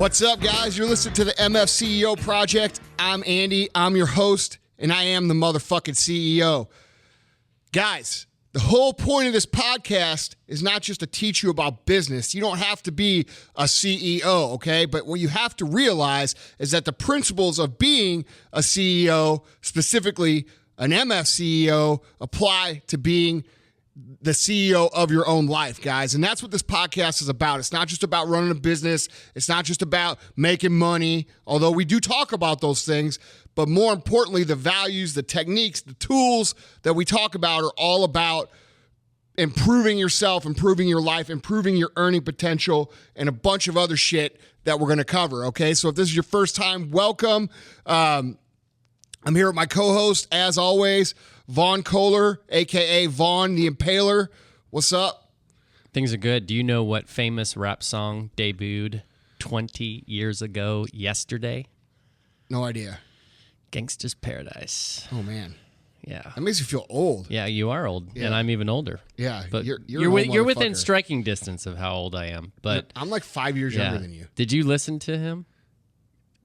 What's up, guys? You're listening to the MFCEO Project. I'm Andy. I'm your host, and I am the motherfucking CEO. Guys, the whole point of this podcast is not just to teach you about business. You don't have to be a CEO, okay? But what you have to realize is that the principles of being a CEO, specifically an MFCEO, apply to being the CEO of your own life, guys. And that's what this podcast is about. It's not just about running a business. It's not just about making money, although we do talk about those things. But more importantly, the values, the techniques, the tools that we talk about are all about improving yourself, improving your life, improving your earning potential, and a bunch of other shit that we're going to cover, okay? So if this is your first time, welcome. I'm here with my co-host, as always, Vaughn Kohler, a.k.a. Vaughn the Impaler. What's up? Things are good. Do you know what famous rap song debuted 20 years ago yesterday? No idea. Gangsta's Paradise. Oh, man. Yeah. That makes you feel old. Yeah, you are old, and I'm even older. Yeah, but you're you're within striking distance of how old I am. But I'm like 5 years younger than you. Did you listen to him?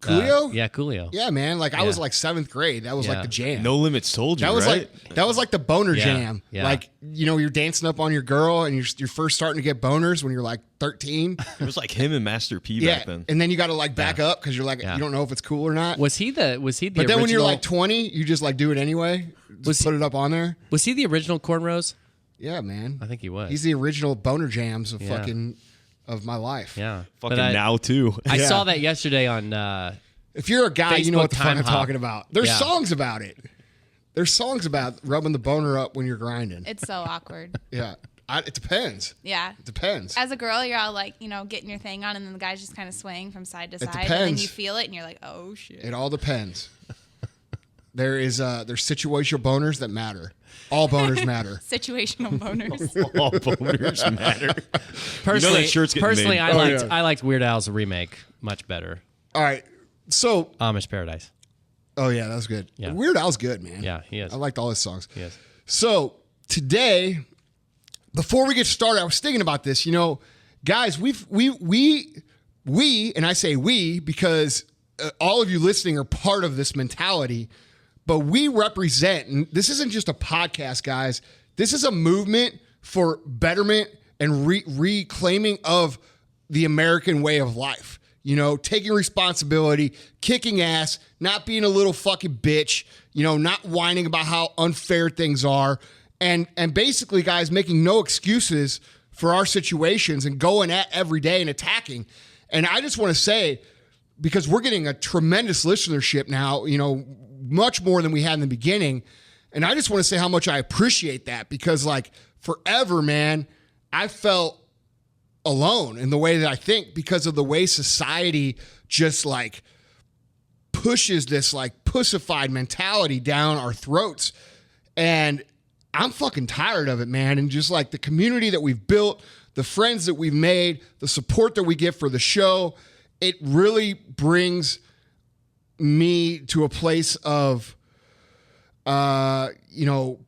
Coolio? Yeah, Coolio. Yeah, man. Like, I was like 7th grade. That was like the jam. No Limits told you, that was right? that was like the boner Yeah, jam. yeah. Like, you know, you're dancing up on your girl and you're first starting to get boners when you're like 13. It was like him and Master P back then. And then you got to like back up because you're like, you don't know if it's cool or not. Was he the But original, then when you're like 20, you just like do it anyway. Just put it up on there. Was he the original Cornrows? Yeah, man. I think he was. He's the original boner jams of of my life. Yeah. Fucking now, too. I saw that yesterday on... If you're a guy, you know what the fuck I'm talking about. There's Yeah. songs about it. There's songs about rubbing the boner up when you're grinding. It's so awkward. Yeah. It depends. Yeah. It depends. As a girl, you're all like, you know, getting your thing on, and then the guy's just kind of swaying from side to side. depends. And then you feel it, and you're like, oh, shit. It all depends. There's situational boners that matter. All boners matter. Situational boners. All boners matter. Personally, that shirt's getting personally made. I liked Weird Al's remake much better. All right. So. Amish Paradise. Oh, yeah, that was good. Yeah. Weird Al's good, man. Yeah, he is. I liked all his songs. Yes. So today, before we get started, I was thinking about this. You know, guys, we, and I say we because all of you listening are part of this mentality, but we represent, and this isn't just a podcast, guys. This is a movement for betterment and reclaiming of the American way of life. You know, taking responsibility, kicking ass, not being a little fucking bitch, you know, not whining about how unfair things are, and basically, guys, making no excuses for our situations and going at every day and attacking. And I just want to say, because we're getting a tremendous listenership now, you know, much more than we had in the beginning, and I just want to say how much I appreciate that, because like forever, man, I felt alone in the way that I think because of the way society just like pushes this like pussified mentality down our throats. And I'm fucking tired of it, man. And just like the community that we've built, the friends that we've made, the support that we get for the show, it really brings me to a place of, you know,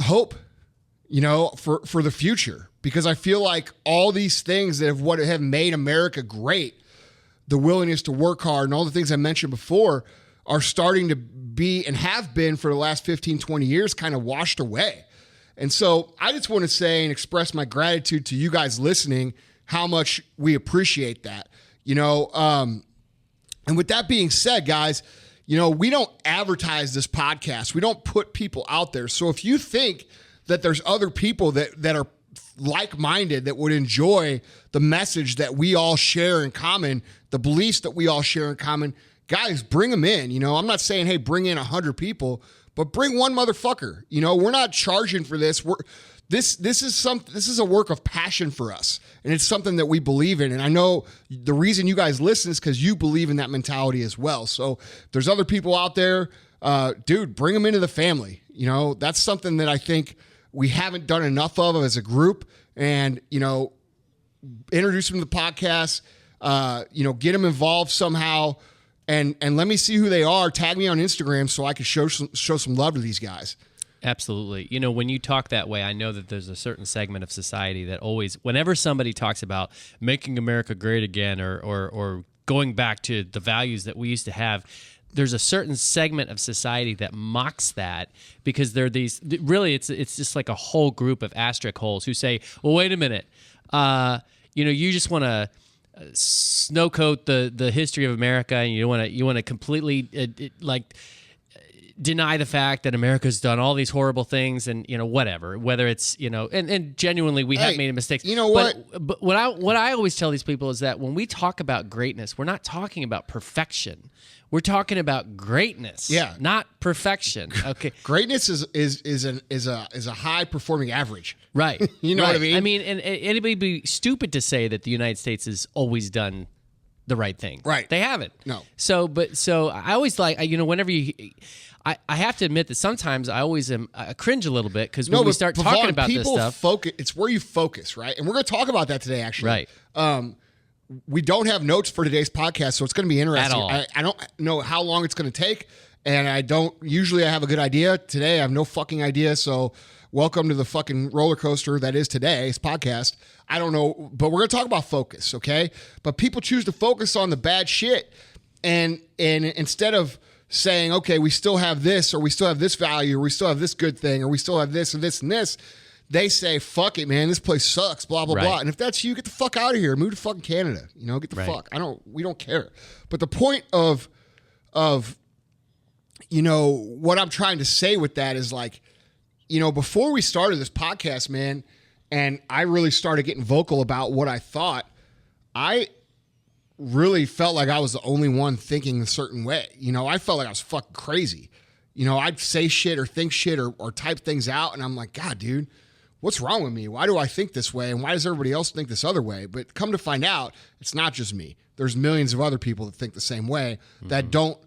hope, you know, for the future. Because I feel like all these things that have made America great, the willingness to work hard and all the things I mentioned before, are starting to be and have been for the last 15, 20 years kind of washed away. And so I just want to say and express my gratitude to you guys listening, how much we appreciate that. You know, and with that being said, guys, you know, we don't advertise this podcast. We don't put people out there. So if you think that there's other people that are like-minded that would enjoy the message that we all share in common, the beliefs that we all share in common, guys, bring them in. You know, I'm not saying, hey, bring in 100 people, but bring one motherfucker. You know, we're not charging for this. This is a work of passion for us, and it's something that we believe in. And I know the reason you guys listen is because you believe in that mentality as well. So if there's other people out there, dude, bring them into the family. You know, that's something that I think we haven't done enough of as a group. And, you know, introduce them to the podcast, you know, get them involved somehow, and let me see who they are. Tag me on Instagram so I can show some love to these guys. Absolutely. You know, when you talk that way, I know that there's a certain segment of society that always, whenever somebody talks about making America great again or going back to the values that we used to have, there's a certain segment of society that mocks that because they're these, really, it's just like a whole group of asterisk holes who say, well, wait a minute, you just want to snowcoat the history of America, and you want to completely deny the fact that America's done all these horrible things, and whether it's and genuinely we have made mistakes. You know what? But what I always tell these people is that when we talk about greatness, we're not talking about perfection. We're talking about greatness, not perfection. Okay, greatness is a high performing average, right? You know what I mean? I mean, and anybody would be stupid to say that the United States has always done the right thing. Right? They haven't. No. So I always whenever I have to admit that sometimes I always I cringe a little bit because when we start talking about this stuff, it's where you focus, right? And we're going to talk about that today, actually. Right. We don't have notes for today's podcast, so it's going to be interesting. At all. I don't know how long it's going to take, and I have a good idea. Today, I have no fucking idea, so welcome to the fucking roller coaster that is today's podcast. I don't know, but we're going to talk about focus, okay? But people choose to focus on the bad shit, and instead of saying, okay, we still have this, or we still have this value, or we still have this good thing, or we still have this and this and this, they say, fuck it, man, this place sucks, blah, blah, blah. And if that's you, get the fuck out of here. Move to fucking Canada. Get the fuck. We don't care. But the point of what I'm trying to say with that is before we started this podcast, man, and I really started getting vocal about what I thought, I really felt like I was the only one thinking a certain way. I felt like I was fucking crazy. I'd say shit or think shit or type things out, and I'm like, God, dude, what's wrong with me? Why do I think this way? And why does everybody else think this other way? But come to find out, it's not just me. There's millions of other people that think the same way that don't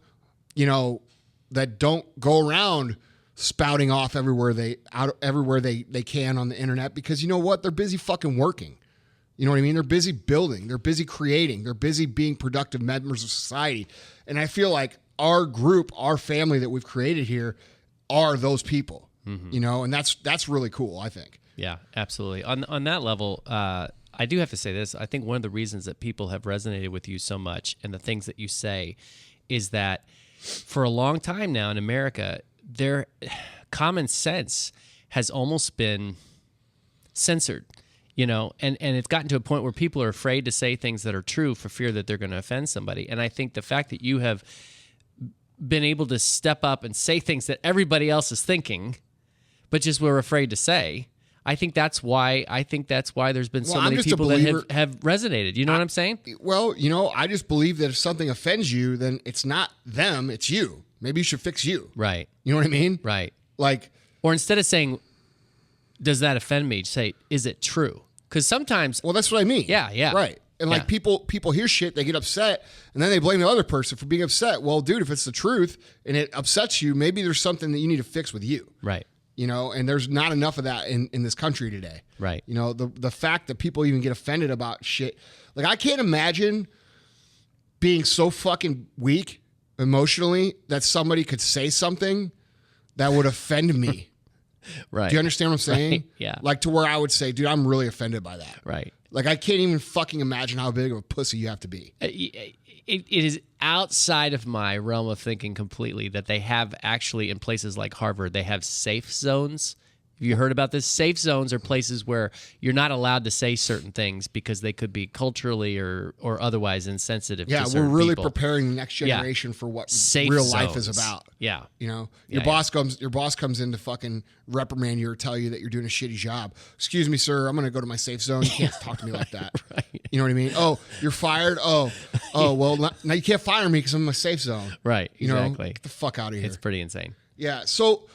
go around spouting off everywhere they can on the internet because you know what? They're busy fucking working. You know what I mean? They're busy building. They're busy creating. They're busy being productive members of society. And I feel like our group, our family that we've created here are those people, and that's really cool, I think. Yeah, absolutely. On that level, I do have to say this. I think one of the reasons that people have resonated with you so much and the things that you say is that for a long time now in America, their common sense has almost been censored, and it's gotten to a point where people are afraid to say things that are true for fear that they're going to offend somebody. And I think the fact that you have been able to step up and say things that everybody else is thinking, but just we're afraid to say, I think that's why there's been so many people that have resonated. You know what I'm saying? Well, I just believe that if something offends you, then it's not them, it's you. Maybe you should fix you. Right. You know what I mean? Right. Or instead of saying, does that offend me? Say, is it true? Because sometimes... Well, that's what I mean. Yeah. Right. And people hear shit, they get upset, and then they blame the other person for being upset. Well, dude, if it's the truth and it upsets you, maybe there's something that you need to fix with you. Right. And there's not enough of that in this country today. Right. The fact that people even get offended about shit. I can't imagine being so fucking weak emotionally that somebody could say something that would offend me. Right. Do you understand what I'm saying? Right. Yeah. To where I would say, dude, I'm really offended by that. Right. I can't even fucking imagine how big of a pussy you have to be. It is outside of my realm of thinking completely that they have actually in places like Harvard, they have safe zones. Have you heard about this? Safe zones are places where you're not allowed to say certain things because they could be culturally or otherwise insensitive to certain we're really people. Preparing the next generation for what safe real zones. Life is about. Yeah. Your boss comes in to fucking reprimand you or tell you that you're doing a shitty job. Excuse me, sir, I'm going to go to my safe zone. You can't talk to me like that. Right. You know what I mean? Oh, you're fired? Oh, well, now you can't fire me because I'm in my safe zone. Right, exactly. Get the fuck out of here. It's pretty insane. Yeah, so,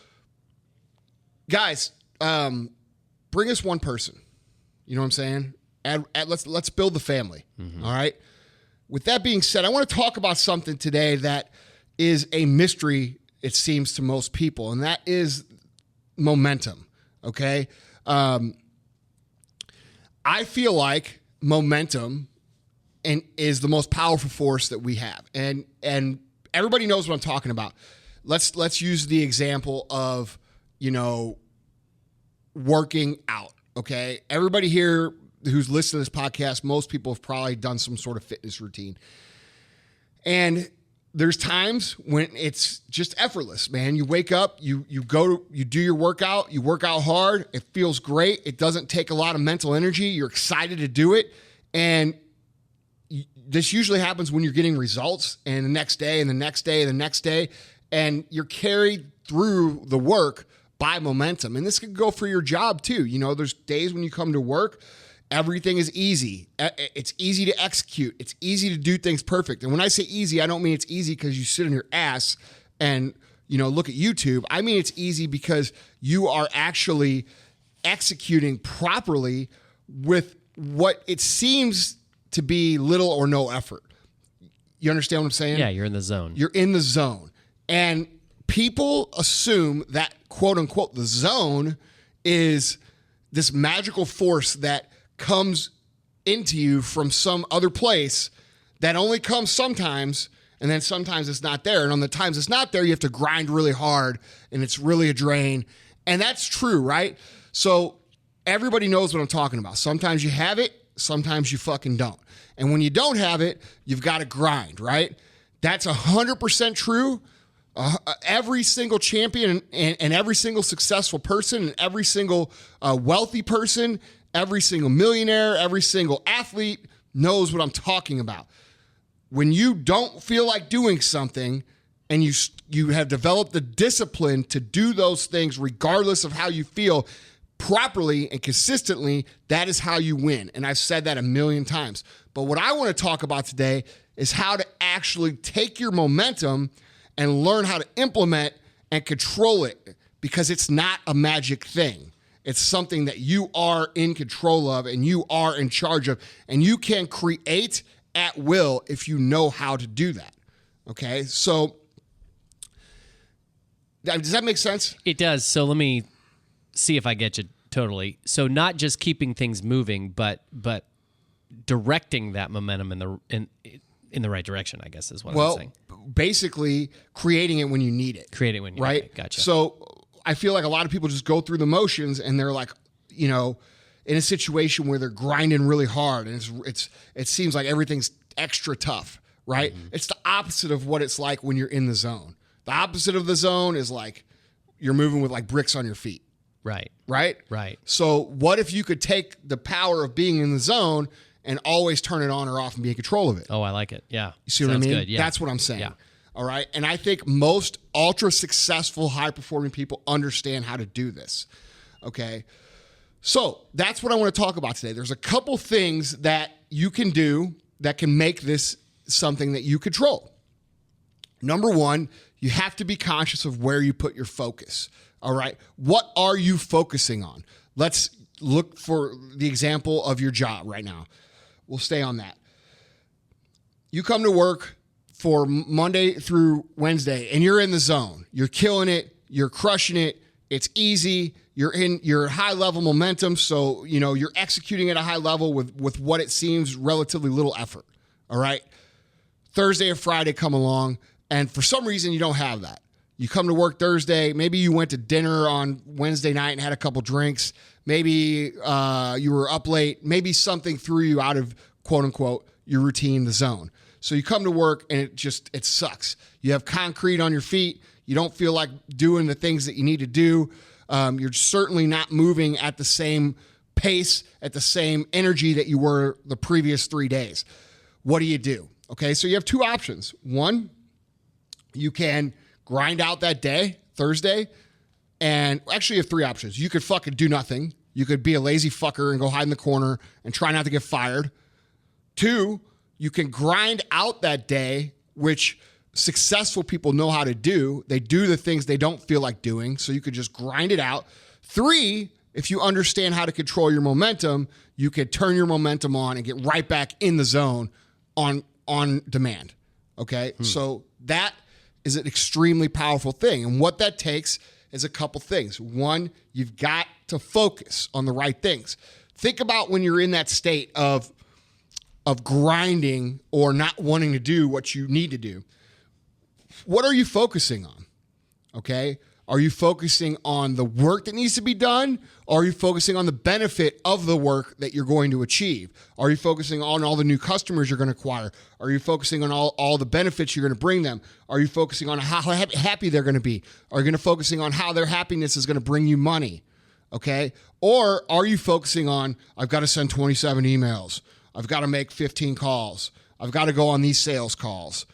guys, bring us one person. You know what I'm saying? Let's build the family. All right? With that being said, I want to talk about something today that is a mystery, it seems, to most people, and that is momentum, okay? I feel like momentum is the most powerful force that we have, and everybody knows what I'm talking about. Let's use the example of working out. Okay. Everybody here who's listening to this podcast, most people have probably done some sort of fitness routine. And there's times when it's just effortless, man. You wake up, you do your workout, you work out hard. It feels great. It doesn't take a lot of mental energy. You're excited to do it. And this usually happens when you're getting results, and the next day and the next day and the next day, and you're carried through the work by momentum. And this could go for your job too. There's days when you come to work, everything is easy. It's easy to execute. It's easy to do things perfect. And when I say easy, I don't mean it's easy because you sit on your ass and, look at YouTube. I mean, it's easy because you are actually executing properly with what it seems to be little or no effort. You understand what I'm saying? Yeah, you're in the zone. You're in the zone. And people assume that, quote unquote, the zone is this magical force that comes into you from some other place that only comes sometimes, and then sometimes it's not there. And on the times it's not there, you have to grind really hard, and it's really a drain. And that's true, right? So everybody knows what I'm talking about. Sometimes you have it, sometimes you fucking don't. And when you don't have it, you've got to grind, right? That's 100% true. Every single champion and every single successful person and every single wealthy person, every single millionaire, every single athlete knows what I'm talking about. When you don't feel like doing something and you have developed the discipline to do those things regardless of how you feel properly and consistently, that is how you win. And I've said that a million times. But what I want to talk about today is how to actually take your momentum and learn how to implement and control it, because it's not a magic thing. It's something that you are in control of and you are in charge of, and you can create at will if you know how to do that. Okay? So does that make sense? It does. So let me see if I get you totally. So not just keeping things moving, but directing that momentum in the right direction, I guess is what I'm saying. Basically creating it when you need it. Create it when you right? need it. Gotcha. So I feel like a lot of people just go through the motions and they're like, in a situation where they're grinding really hard and it seems like everything's extra tough, right? Mm-hmm. It's the opposite of what it's like when you're in the zone. The opposite of the zone is like you're moving with like bricks on your feet. Right. Right? Right. So what if you could take the power of being in the zone and always turn it on or off and be in control of it? Oh, I like it. Yeah. You see what I mean? Good. Yeah. That's what I'm saying. Yeah. All right. And I think most ultra successful, high performing people understand how to do this. Okay. So that's what I want to talk about today. There's a couple things that you can do that can make this something that you control. Number one, you have to be conscious of where you put your focus. All right. What are you focusing on? Let's look for the example of your job right now. We'll stay on that. You come to work for Monday through Wednesday and you're in the zone. You're killing it. You're crushing it. It's easy. You're in your high level momentum. So, you're executing at a high level with what it seems relatively little effort. All right. Thursday or Friday come along, and for some reason you don't have that. You come to work Thursday. Maybe you went to dinner on Wednesday night and had a couple drinks. Maybe you were up late. Maybe something threw you out of, quote unquote, your routine, the zone. So you come to work and it sucks. You have concrete on your feet. You don't feel like doing the things that you need to do. You're certainly not moving at the same pace, at the same energy that you were the previous 3 days. What do? Okay, so you have two options. One, you can grind out that day, Thursday, and actually you have three options. You could fucking do nothing. You could be a lazy fucker and go hide in the corner and try not to get fired. Two, you can grind out that day, which successful people know how to do. They do the things they don't feel like doing, so you could just grind it out. Three, if you understand how to control your momentum, you could turn your momentum on and get right back in the zone on demand. Okay? So that is an extremely powerful thing. And what that takes is a couple things. One, you've got to focus on the right things. Think about when you're in that state of grinding or not wanting to do what you need to do. What are you focusing on? Okay? Are you focusing on the work that needs to be done? Or are you focusing on the benefit of the work that you're going to achieve? Are you focusing on all the new customers you're going to acquire? Are you focusing on all the benefits you're going to bring them? Are you focusing on how happy they're going to be? Are you going to focusing on how their happiness is going to bring you money? Okay? Or are you focusing on, I've got to send 27 emails. I've got to make 15 calls. I've got to go on these sales calls.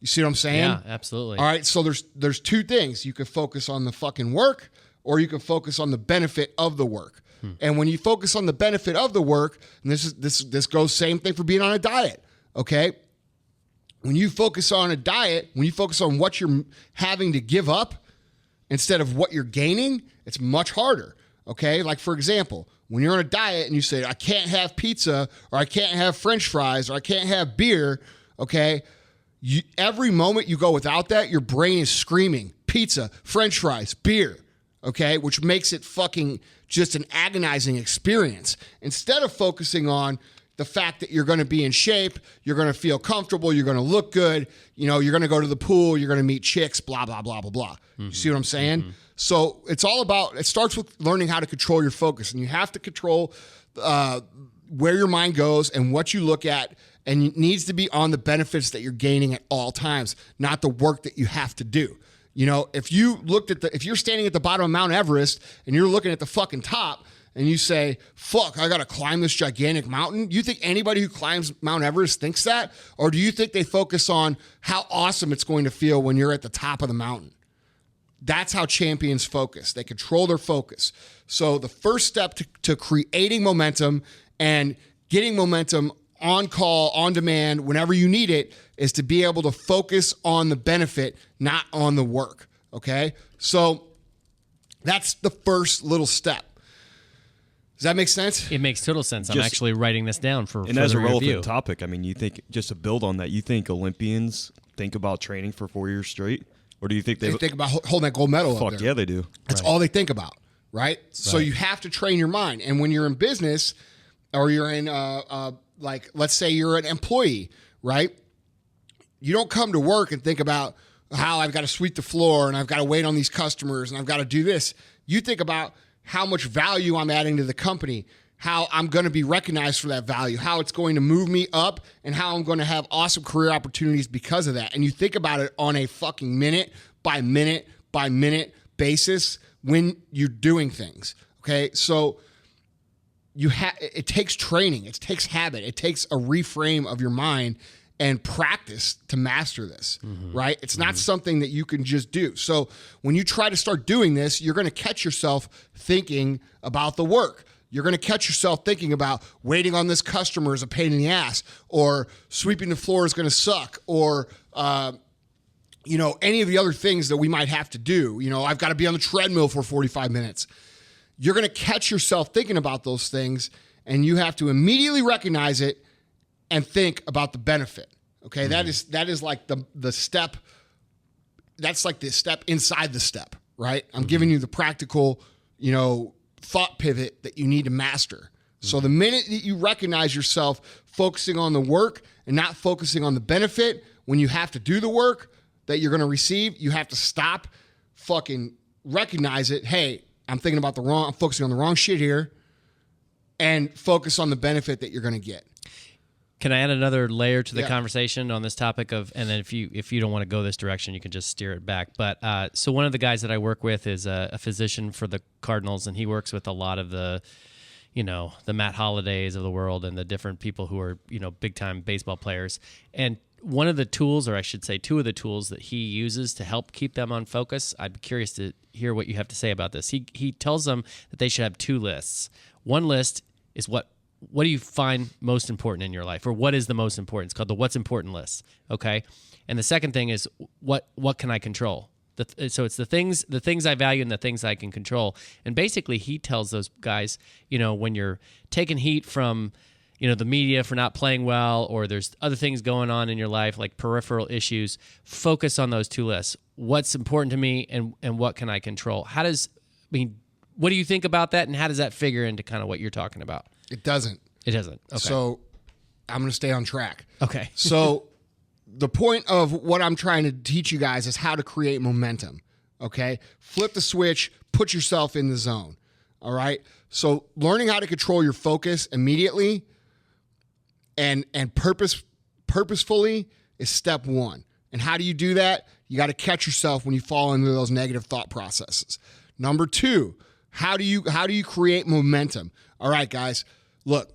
You see what I'm saying? Yeah, absolutely. All right, so there's two things. You can focus on the fucking work, or you can focus on the benefit of the work. And when you focus on the benefit of the work, and this goes same thing for being on a diet, okay? When you focus on a diet, when you focus on what you're having to give up instead of what you're gaining, it's much harder, okay? Like, for example, when you're on a diet and you say, I can't have pizza, or I can't have French fries, or I can't have beer, okay? Every moment you go without that, your brain is screaming, pizza, French fries, beer, okay? Which makes it fucking just an agonizing experience. Instead of focusing on the fact that you're going to be in shape, you're going to feel comfortable, you're going to look good, you're going to go to the pool, you're going to meet chicks, blah, blah, blah, blah, blah. You see what I'm saying? So it's all about, it starts with learning how to control your focus. And you have to control where your mind goes and what you look at, and it needs to be on the benefits that you're gaining at all times, not the work that you have to do. If you're standing at the bottom of Mount Everest and you're looking at the fucking top and you say, fuck, I got to climb this gigantic mountain. You think anybody who climbs Mount Everest thinks that? Or do you think they focus on how awesome it's going to feel when you're at the top of the mountain? That's how champions focus. They control their focus. So the first step to creating momentum and getting momentum on call, on demand, whenever you need it, is to be able to focus on the benefit, not on the work, okay? So that's the first little step. Does that make sense? It makes total sense. I'm actually writing this down for And as a relevant review. topic, I mean, you think, just to build on that, you think Olympians think about training for 4 years straight? Or do you think they think about holding that gold medal up there? Fuck yeah, they do. That's all they think about, right? So you have to train your mind. And when you're in business or you're in, like, let's say you're an employee, right? You don't come to work and think about how I've got to sweep the floor and I've got to wait on these customers and I've got to do this. You think about how much value I'm adding to the company, how I'm going to be recognized for that value, how it's going to move me up, and how I'm going to have awesome career opportunities because of that. And you think about it on a fucking minute by minute by minute basis when you're doing things, okay? So it takes training, it takes habit, it takes a reframe of your mind and practice to master this, right? It's not something that you can just do. So when you try to start doing this, you're going to catch yourself thinking about the work. You're going to catch yourself thinking about waiting on this customer is a pain in the ass, or sweeping the floor is going to suck, or any of the other things that we might have to do. I've got to be on the treadmill for 45 minutes. You're going to catch yourself thinking about those things, and you have to immediately recognize it and think about the benefit. Okay, that is like the step. That's like the step inside the step, right? I'm giving you the practical, thought pivot that you need to master. So the minute that you recognize yourself focusing on the work and not focusing on the benefit, when you have to do the work that you're going to receive, you have to stop, fucking recognize it. Hey, I'm focusing on the wrong shit here, and focus on the benefit that you're going to get. Can I add another layer to the conversation on this topic and then if you don't want to go this direction, you can just steer it back. But so one of the guys that I work with is a physician for the Cardinals, and he works with a lot of the Matt Hollidays of the world and the different people who are, big time baseball players. And one of the tools, or I should say two of the tools that he uses to help keep them on focus, I'd be curious to hear what you have to say about this. He tells them that they should have two lists. One list is what do you find most important in your life, or what is the most important? It's called the what's important list, okay? And the second thing is what can I control? So it's the things I value and the things I can control. And basically he tells those guys, when you're taking heat from, the media for not playing well, or there's other things going on in your life like peripheral issues, focus on those two lists. What's important to me and what can I control? What do you think about that, and how does that figure into kind of what you're talking about? It doesn't. It doesn't. Okay. So I'm going to stay on track. Okay. So the point of what I'm trying to teach you guys is how to create momentum. Okay? Flip the switch, put yourself in the zone. All right? So learning how to control your focus immediately and purposefully is step one. And how do you do that? You got to catch yourself when you fall into those negative thought processes. Number two, how do you create momentum? All right, guys, look,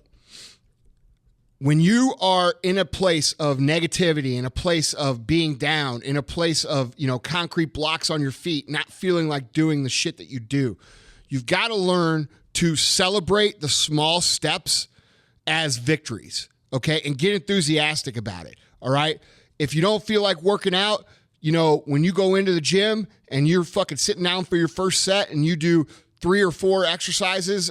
when you are in a place of negativity, in a place of being down, in a place of, concrete blocks on your feet, not feeling like doing the shit that you do, you've got to learn to celebrate the small steps as victories, okay? And get enthusiastic about it, all right? If you don't feel like working out, when you go into the gym and you're fucking sitting down for your first set and you do 3 or 4 exercises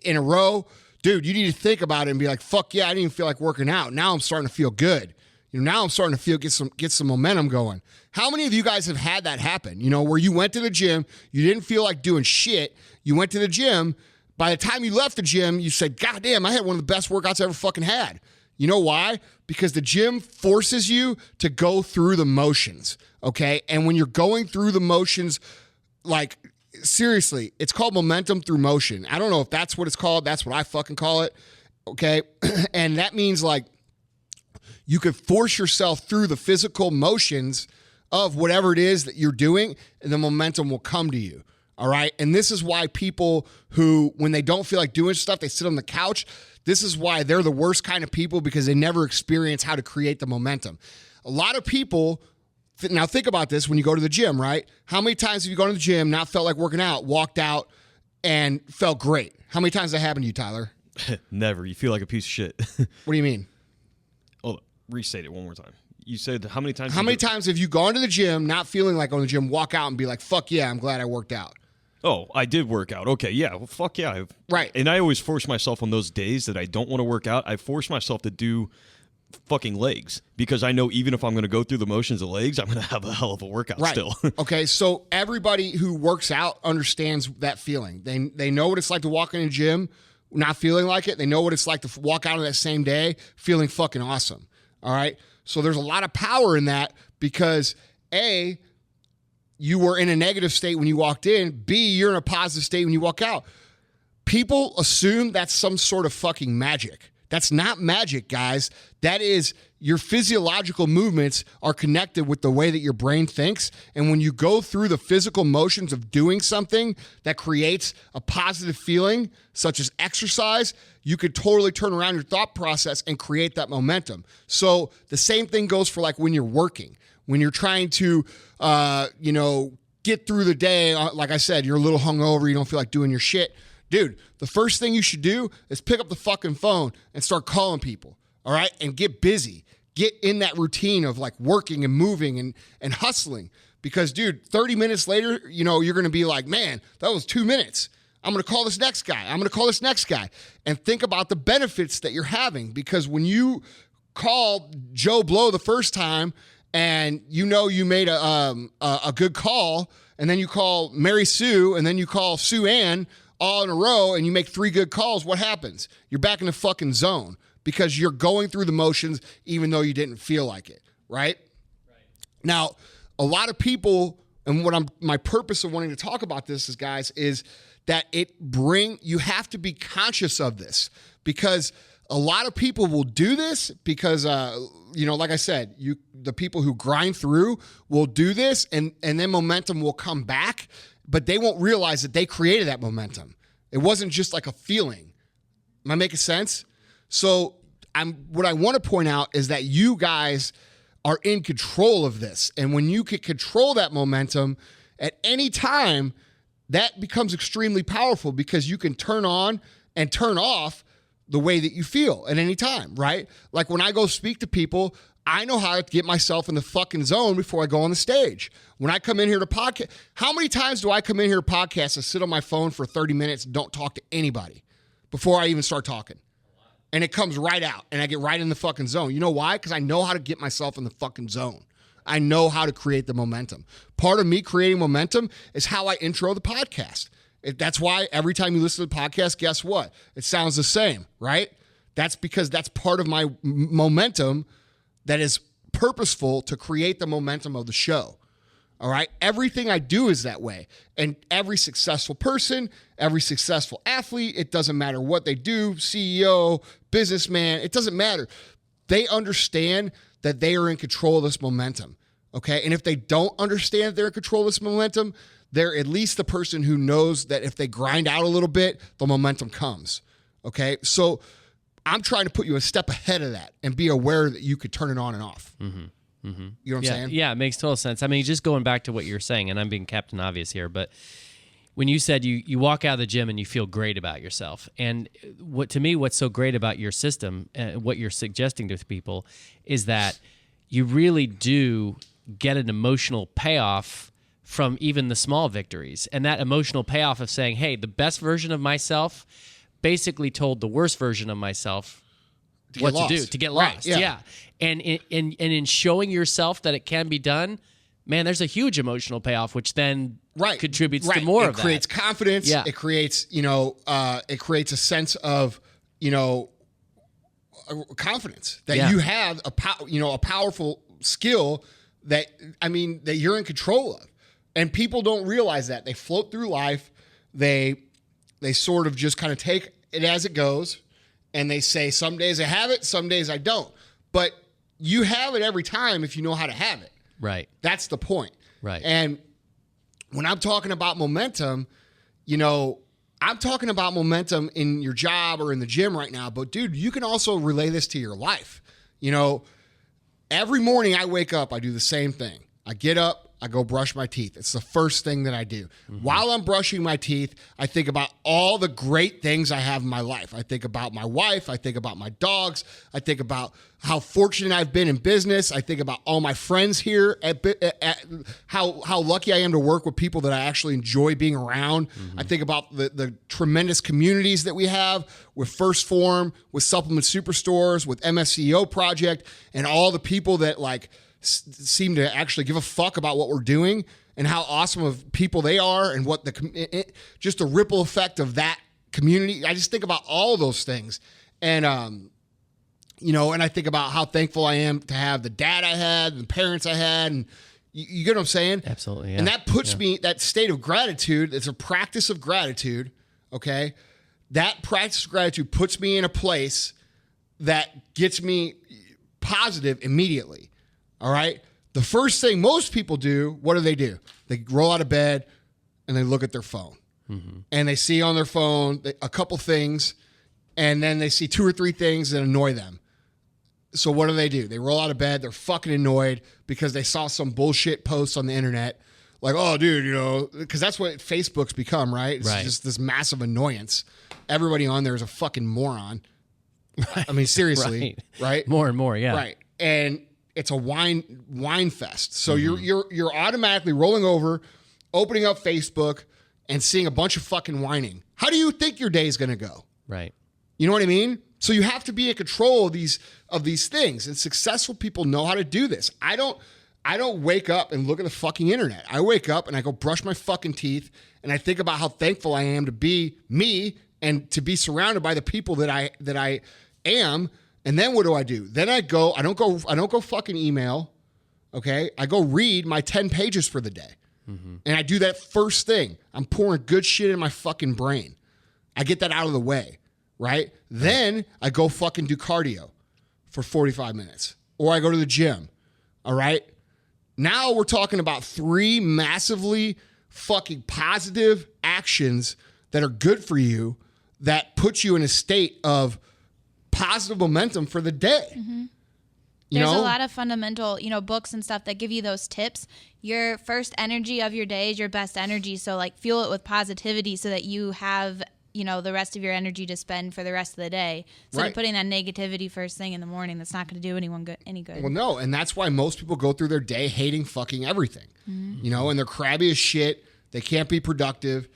in a row, dude, you need to think about it and be like, fuck yeah, I didn't even feel like working out. Now I'm starting to feel good. Now I'm starting to get some momentum going. How many of you guys have had that happen? Where you went to the gym, you didn't feel like doing shit. You went to the gym. By the time you left the gym, you said, God damn, I had one of the best workouts I ever fucking had. You know why? Because the gym forces you to go through the motions, okay? And when you're going through the motions, like, seriously, it's called momentum through motion. I don't know if that's what it's called. That's what I fucking call it, okay? And that means, like, you could force yourself through the physical motions of whatever it is that you're doing, and the momentum will come to you, all right? And this is why people who, when they don't feel like doing stuff, they sit on the couch. This is why they're the worst kind of people, because they never experience how to create the momentum. A lot of people, now think about this when you go to the gym, right? How many times have you gone to the gym, not felt like working out, walked out, and felt great? How many times has that happened to you, Tyler? Never. You feel like a piece of shit. What do you mean? Oh, restate it one more time. You said how many times? How many times have you gone to the gym, not feeling like going to the gym, walk out and be like, fuck yeah, I'm glad I worked out? Oh, I did work out. Okay, yeah. Well, fuck yeah. Right. And I always force myself on those days that I don't want to work out. I force myself to do fucking legs because I know even if I'm going to go through the motions of legs, I'm going to have a hell of a workout still. Okay, so everybody who works out understands that feeling. They know what it's like to walk in a gym not feeling like it. They know what it's like to walk out on that same day feeling fucking awesome. All right? So there's a lot of power in that because A, you were in a negative state when you walked in. B, you're in a positive state when you walk out. People assume that's some sort of fucking magic. That's not magic, guys. That is, your physiological movements are connected with the way that your brain thinks. And when you go through the physical motions of doing something that creates a positive feeling, such as exercise, you could totally turn around your thought process and create that momentum. So the same thing goes for like when you're working. When you're trying to, get through the day, like I said, you're a little hungover, you don't feel like doing your shit. Dude, the first thing you should do is pick up the fucking phone and start calling people, all right? And get busy. Get in that routine of like working and moving and hustling. Because, dude, 30 minutes later, you're going to be like, man, that was 2 minutes. I'm going to call this next guy. I'm going to call this next guy. And think about the benefits that you're having. Because when you call Joe Blow the first time and you made a good call, and then you call Mary Sue, and then you call Sue Ann, all in a row, and you make 3 good calls, what happens? You're back in the fucking zone because you're going through the motions even though you didn't feel like it, right? Now, a lot of people, and my purpose of wanting to talk about this is, guys, is that you have to be conscious of this because a lot of people will do this because, like I said, the people who grind through will do this and then momentum will come back, but they won't realize that they created that momentum. It wasn't just like a feeling. Am I making sense? So what I want to point out is that you guys are in control of this. And when you can control that momentum at any time, that becomes extremely powerful because you can turn on and turn off the way that you feel at any time, right? Like when I go speak to people, I know how to get myself in the fucking zone before I go on the stage. When I come in here to podcast, how many times do I come in here to podcast and sit on my phone for 30 minutes and don't talk to anybody before I even start talking? And it comes right out and I get right in the fucking zone. You know why? Because I know how to get myself in the fucking zone. I know how to create the momentum. Part of me creating momentum is how I intro the podcast. That's why every time you listen to the podcast, guess what? It sounds the same, right? That's because that's part of my momentum that is purposeful to create the momentum of the show. All right. Everything I do is that way. And every successful person, every successful athlete, it doesn't matter what they do, CEO, businessman, it doesn't matter. They understand that they are in control of this momentum. Okay. And if they don't understand that they're in control of this momentum, they're at least the person who knows that if they grind out a little bit, the momentum comes. Okay. So I'm trying to put you a step ahead of that and be aware that you could turn it on and off. Mm-hmm. Mm-hmm. You know what I'm saying? Yeah, it makes total sense. I mean, just going back to what you're saying, and I'm being Captain Obvious here, but when you said you walk out of the gym and you feel great about yourself, and what's so great about your system, what you're suggesting to people, is that you really do get an emotional payoff from even the small victories, and that emotional payoff of saying, "Hey, the best version of myself basically told the worst version of myself what to do to get lost." Right, yeah. And in showing yourself that it can be done, man, there's a huge emotional payoff, which then contributes to more of that. It creates confidence. Yeah. It creates, it creates a sense of, confidence that you have a powerful skill that you're in control of. And people don't realize that. They float through life. They sort of just kind of take it as it goes. And they say, some days I have it, some days I don't. But you have it every time if you know how to have it. Right. That's the point. Right. And when I'm talking about momentum, I'm talking about momentum in your job or in the gym right now. But, dude, you can also relay this to your life. Every morning I wake up, I do the same thing. I get up. I go brush my teeth. It's the first thing that I do. Mm-hmm. While I'm brushing my teeth, I think about all the great things I have in my life. I think about my wife. I think about my dogs. I think about how fortunate I've been in business. I think about all my friends here, at how lucky I am to work with people that I actually enjoy being around. Mm-hmm. I think about the tremendous communities that we have with First Form, with Supplement Superstores, with MFCEO Project, and all the people that seem to actually give a fuck about what we're doing and how awesome of people they are and what just the ripple effect of that community. I just think about all of those things. And, and I think about how thankful I am to have the dad I had and the parents I had. And you get what I'm saying? Absolutely. Yeah. And that puts me, that state of gratitude, it's a practice of gratitude. Okay. That practice of gratitude puts me in a place that gets me positive immediately. All right. The first thing most people do, what do? They roll out of bed and they look at their phone. Mm-hmm. And they see on their phone a couple things, and then they see 2 or 3 things that annoy them. So what do? They roll out of bed. They're fucking annoyed because they saw some bullshit post on the internet. Like, oh, dude, because that's what Facebook's become, right? It's just this massive annoyance. Everybody on there is a fucking moron. Right. I mean, seriously, right? More and more, yeah. Right. And it's a wine fest. So you're automatically rolling over, opening up Facebook, and seeing a bunch of fucking whining. How do you think your day is going to go? Right. You know what I mean? So you have to be in control of these things, and successful people know how to do this. I don't wake up and look at the fucking internet. I wake up and I go brush my fucking teeth, and I think about how thankful I am to be me and to be surrounded by the people that I am. And then what do? Then I don't go fucking email. Okay. I go read my 10 pages for the day. Mm-hmm. And I do that first thing. I'm pouring good shit in my fucking brain. I get that out of the way. Right. Then I go fucking do cardio for 45 minutes, or I go to the gym. All right. Now we're talking about 3 massively fucking positive actions that are good for you, that put you in a state of positive momentum for the day. Mm-hmm. There's a lot of fundamental, books and stuff that give you those tips. Your first energy of your day is your best energy. So fuel it with positivity so that you have, the rest of your energy to spend for the rest of the day. Instead of putting that negativity first thing in the morning, that's not going to do anyone any good. Well, no. And that's why most people go through their day hating fucking everything, mm-hmm. And they're crabby as shit. They can't be productive.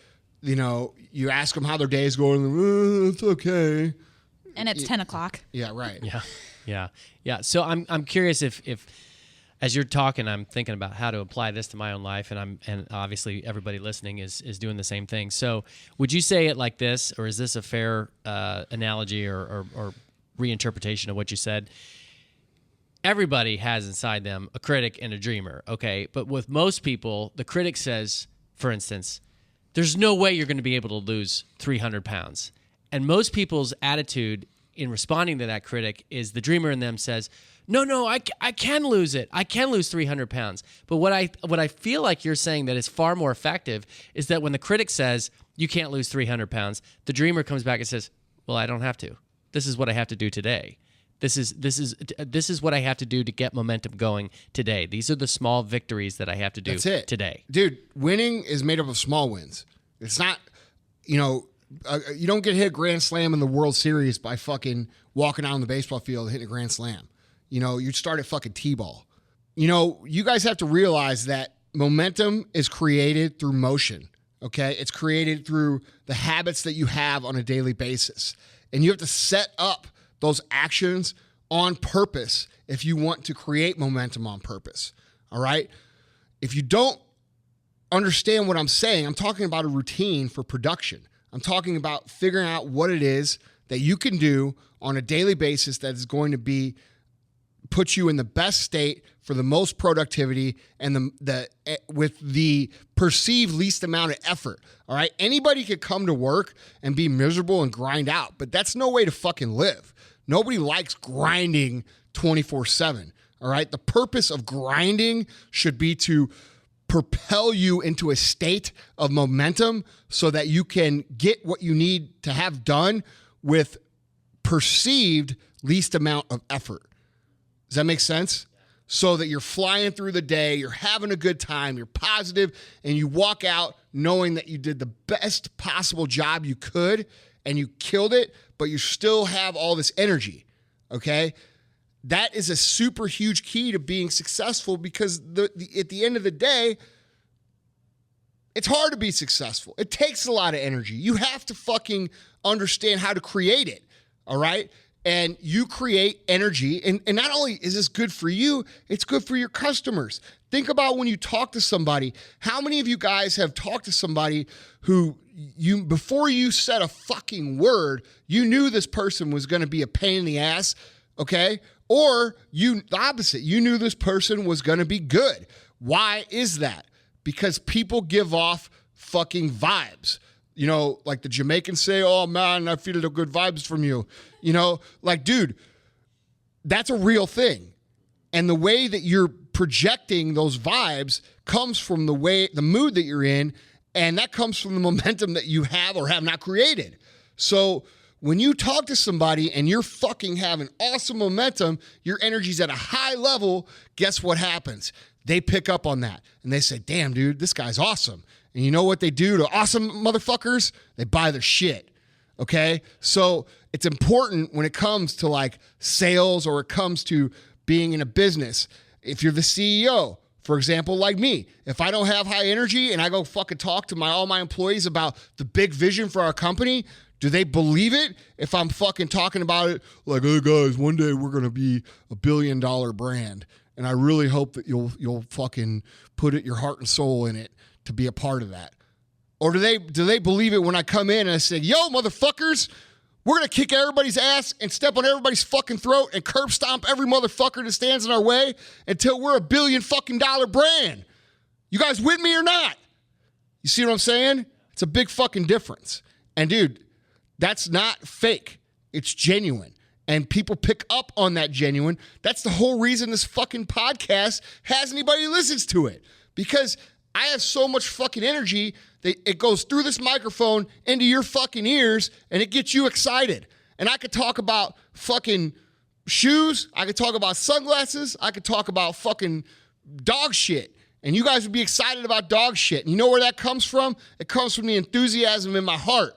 You ask them how their day is going. It's okay. And it's 10 o'clock. Yeah, right. Yeah. So I'm curious if as you're talking, I'm thinking about how to apply this to my own life, and obviously everybody listening is doing the same thing. So would you say it like this, or is this a fair analogy or reinterpretation of what you said? everybody has inside them a critic and a dreamer, okay? But with most people, the critic says, for instance, there's no way you're going to be able to lose 300 pounds. And most people's attitude in responding to that critic is the dreamer in them says, no, I can lose it. I can lose 300 pounds. But what I feel like you're saying that is far more effective is that when the critic says, you can't lose 300 pounds, the dreamer comes back and says, well, I don't have to. This is what I have to do today. This is what I have to do to get momentum going today. These are the small victories that I have to do today. Dude, winning is made up of small wins. It's not, you don't get hit a grand slam in the World Series by fucking walking out on the baseball field and hitting a grand slam. You start at fucking T-ball. You guys have to realize that momentum is created through motion, okay? It's created through the habits that you have on a daily basis. And you have to set up those actions on purpose if you want to create momentum on purpose, all right? If you don't understand what I'm saying, I'm talking about a routine for production. I'm talking about figuring out what it is that you can do on a daily basis that is going to put you in the best state for the most productivity and with the perceived least amount of effort. All right. Anybody could come to work and be miserable and grind out, but that's no way to fucking live. Nobody likes grinding 24/7. All right. The purpose of grinding should be to propel you into a state of momentum so that you can get what you need to have done with perceived least amount of effort. Does that make sense? So that you're flying through the day, you're having a good time, you're positive, and you walk out knowing that you did the best possible job you could and you killed it, but you still have all this energy, okay? That is a super huge key to being successful because at the end of the day, it's hard to be successful. It takes a lot of energy. You have to fucking understand how to create it, all right? And you create energy, and not only is this good for you, it's good for your customers. Think about when you talk to somebody. How many of you guys have talked to somebody who before you said a fucking word, you knew this person was going to be a pain in the ass, okay? Or the opposite, you knew this person was going to be good. Why is that? Because people give off fucking vibes. Like the Jamaicans say, oh man, I feel the good vibes from you. Dude, that's a real thing. And the way that you're projecting those vibes comes from the mood that you're in, and that comes from the momentum that you have or have not created. So when you talk to somebody and you're fucking having awesome momentum, your energy's at a high level, guess what happens? They pick up on that and they say, damn, dude, this guy's awesome. And you know what they do to awesome motherfuckers? They buy their shit, okay? So it's important when it comes to like sales or it comes to being in a business. If you're the CEO, for example, like me, if I don't have high energy and I go fucking talk to all my employees about the big vision for our company, do they believe it if I'm fucking talking about it like, hey guys, one day we're going to be $1 billion brand. And I really hope that you'll fucking put your heart and soul in it to be a part of that? Or do they believe it when I come in and I say, yo, motherfuckers, we're going to kick everybody's ass and step on everybody's fucking throat and curb stomp every motherfucker that stands in our way until we're $1 billion fucking brand. You guys with me or not? You see what I'm saying? It's a big fucking difference. And dude, that's not fake. It's genuine. And people pick up on that genuine. That's the whole reason this fucking podcast has anybody who listens to it. Because I have so much fucking energy that it goes through this microphone into your fucking ears and it gets you excited. And I could talk about fucking shoes. I could talk about sunglasses. I could talk about fucking dog shit. And you guys would be excited about dog shit. And you know where that comes from? It comes from the enthusiasm in my heart.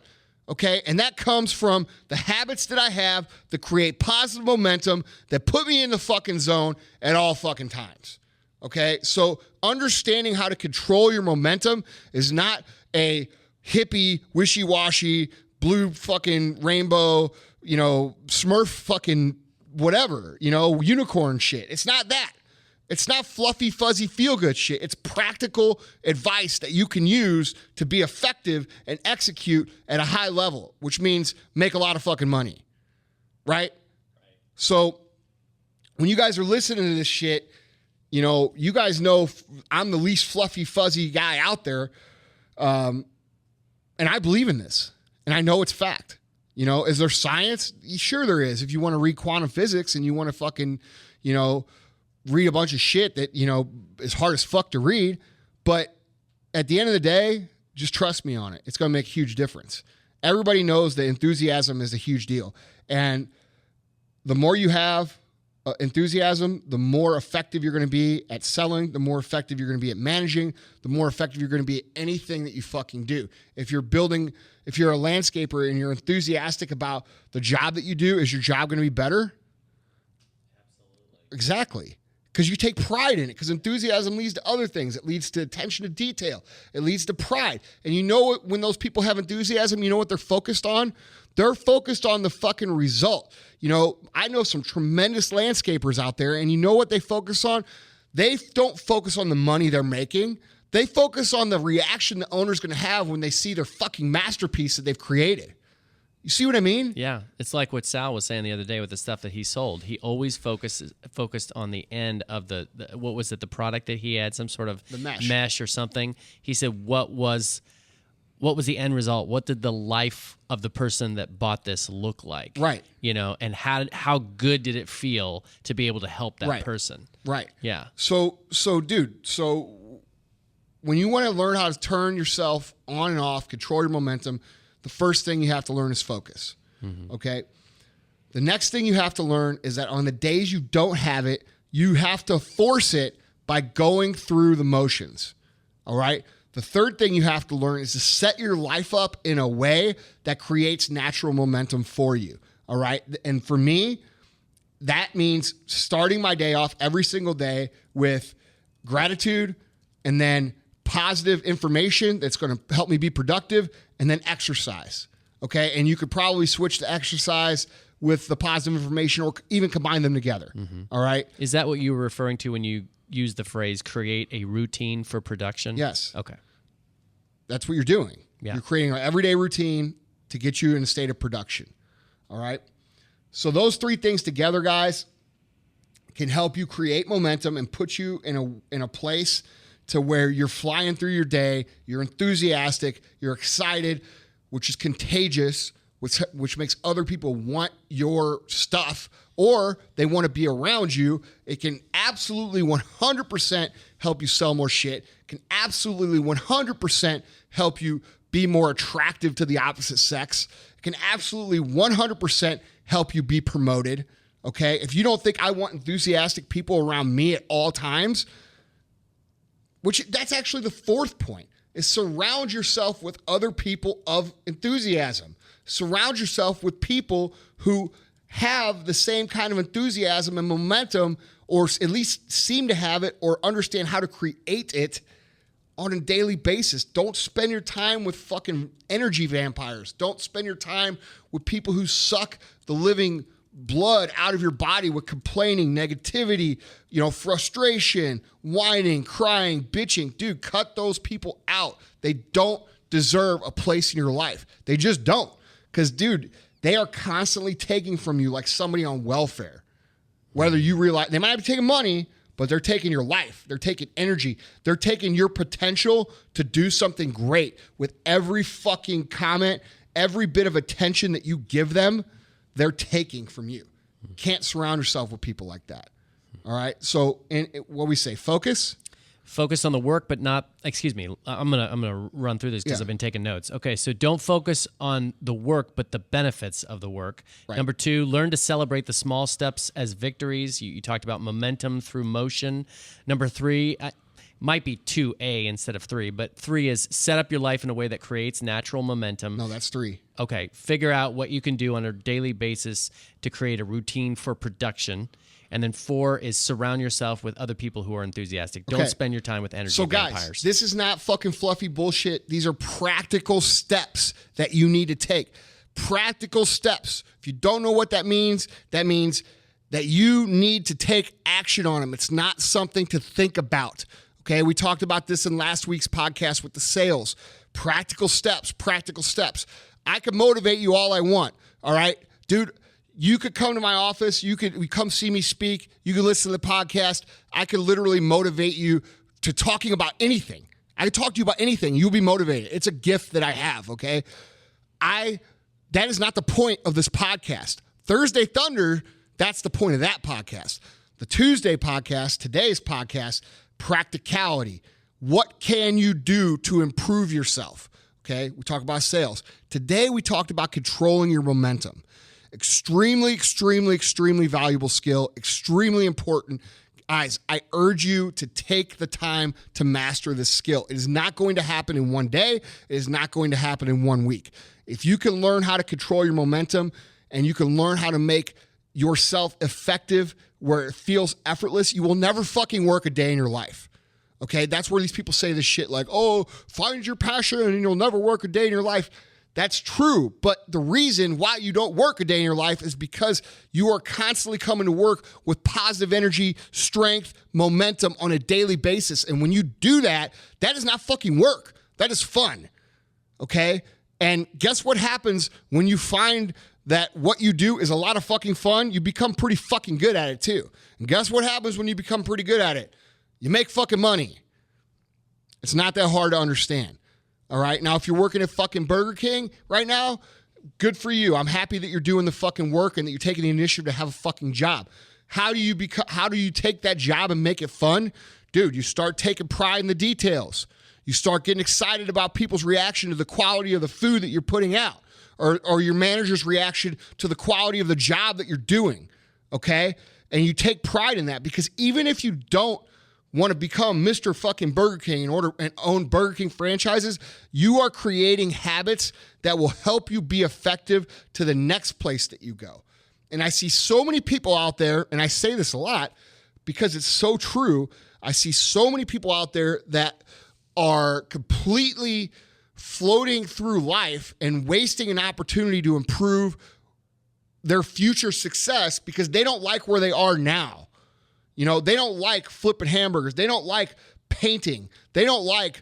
Okay? And that comes from the habits that I have that create positive momentum that put me in the fucking zone at all fucking times. Okay, so understanding how to control your momentum is not a hippie, wishy-washy, blue fucking rainbow, Smurf fucking whatever, unicorn shit. It's not that. It's not fluffy, fuzzy, feel-good shit. It's practical advice that you can use to be effective and execute at a high level, which means make a lot of fucking money, right? So when you guys are listening to this shit, you know, you guys know I'm the least fluffy, fuzzy guy out there. And I believe in this. And I know it's fact. You know, is there science? Sure there is. If you want to read quantum physics and you want to fucking, you know, read a bunch of shit that, you know, is hard as fuck to read. But at the end of the day, just trust me on it. It's going to make a huge difference. Everybody knows that enthusiasm is a huge deal. And the more you have enthusiasm, the more effective you're going to be at selling, the more effective you're going to be at managing, the more effective you're going to be at anything that you fucking do. If you're a landscaper and you're enthusiastic about the job that you do, is your job going to be better? Absolutely. Exactly. Because you take pride in it. Because enthusiasm leads to other things. It leads to attention to detail. It leads to pride. And you know what, when those people have enthusiasm, you know what they're focused on? They're focused on the fucking result. You know, I know some tremendous landscapers out there, and you know what they focus on? They don't focus on the money they're making. They focus on the reaction the owner's going to have when they see their fucking masterpiece that they've created. You see what I mean? Yeah. It's like what Sal was saying the other day with the stuff that he sold. He always focused on the end of the what was it, the product that he had, some sort of the mesh or something. He said, what was the end result? What did the life of the person that bought this look like? Right. You know, and how good did it feel to be able to help that person? Right. Yeah. So dude, when you want to learn how to turn yourself on and off, control your momentum, the first thing you have to learn is focus. Mm-hmm. Okay? The next thing you have to learn is that on the days you don't have it, you have to force it by going through the motions. All right? The third thing you have to learn is to set your life up in a way that creates natural momentum for you. All right? And for me, that means starting my day off every single day with gratitude and then positive information that's going to help me be productive, and then exercise. Okay? And you could probably switch to exercise with the positive information or even combine them together. Mm-hmm. All right? Is that what you were referring to when you used the phrase create a routine for production? Yes. Okay. That's what you're doing. Yeah. You're creating an everyday routine to get you in a state of production. All right? So those three things together, guys, can help you create momentum and put you in a place to where you're flying through your day, you're enthusiastic, you're excited, which is contagious, which makes other people want your stuff, or they want to be around you. It can absolutely 100% help you sell more shit. It can absolutely 100% help you be more attractive to the opposite sex. It can absolutely 100% help you be promoted, okay? If you don't think I want enthusiastic people around me at all times, that's actually the fourth point, is surround yourself with other people of enthusiasm. Surround yourself with people who have the same kind of enthusiasm and momentum, or at least seem to have it or understand how to create it on a daily basis. Don't spend your time with fucking energy vampires. Don't spend your time with people who suck the living blood out of your body with complaining, negativity, frustration, whining, crying, bitching. Dude, cut those people out. They don't deserve a place in your life. They just don't. Because, dude, they are constantly taking from you like somebody on welfare. Whether you realize, they might be taking money, but they're taking your life. They're taking energy. They're taking your potential to do something great. With every fucking comment, every bit of attention that you give them, they're taking from you. Can't surround yourself with people like that. All right? So, what we say, focus. Focus on the work, but not, I'm gonna run through this because I've been taking notes. Okay, so don't focus on the work, but the benefits of the work. Right. Number 2, learn to celebrate the small steps as victories. You talked about momentum through motion. Number 3, might be 2A instead of 3, but 3 is set up your life in a way that creates natural momentum. No, that's 3. Okay, figure out what you can do on a daily basis to create a routine for production. And then 4 is surround yourself with other people who are enthusiastic. Don't spend your time with energy vampires. Guys, this is not fucking fluffy bullshit. These are practical steps that you need to take. Practical steps. If you don't know what that means that you need to take action on them. It's not something to think about. Okay, we talked about this in last week's podcast with the sales. Practical steps, practical steps. I can motivate you all I want, all right? Dude, you could come to my office. You could come see me speak. You could listen to the podcast. I could literally motivate you to talking about anything. I could talk to you about anything. You'll be motivated. It's a gift that I have, okay? That is not the point of this podcast. Thursday Thunder, that's the point of that podcast. The Tuesday podcast, today's podcast, practicality. What can you do to improve yourself? Okay, we talk about sales. Today we talked about controlling your momentum. Extremely, extremely, extremely valuable skill, extremely important. Guys, I urge you to take the time to master this skill. It is not going to happen in one day. It is not going to happen in 1 week. If you can learn how to control your momentum and you can learn how to make yourself effective where it feels effortless, you will never fucking work a day in your life. Okay, that's where these people say this shit like, oh, find your passion and you'll never work a day in your life. That's true, but the reason why you don't work a day in your life is because you are constantly coming to work with positive energy, strength, momentum on a daily basis. And when you do that, that is not fucking work. That is fun, okay? And guess what happens when you find that what you do is a lot of fucking fun? You become pretty fucking good at it too. And guess what happens when you become pretty good at it? You make fucking money. It's not that hard to understand. All right. Now, if you're working at fucking Burger King right now, good for you. I'm happy that you're doing the fucking work and that you're taking the initiative to have a fucking job. How do you take that job and make it fun? Dude, you start taking pride in the details. You start getting excited about people's reaction to the quality of the food that you're putting out or your manager's reaction to the quality of the job that you're doing. Okay. And you take pride in that because even if you don't want to become Mr. fucking Burger King and own Burger King franchises, you are creating habits that will help you be effective to the next place that you go. And I see so many people out there, and I say this a lot because it's so true. I see so many people out there that are completely floating through life and wasting an opportunity to improve their future success because they don't like where they are now. You know, they don't like flipping hamburgers. They don't like painting. They don't like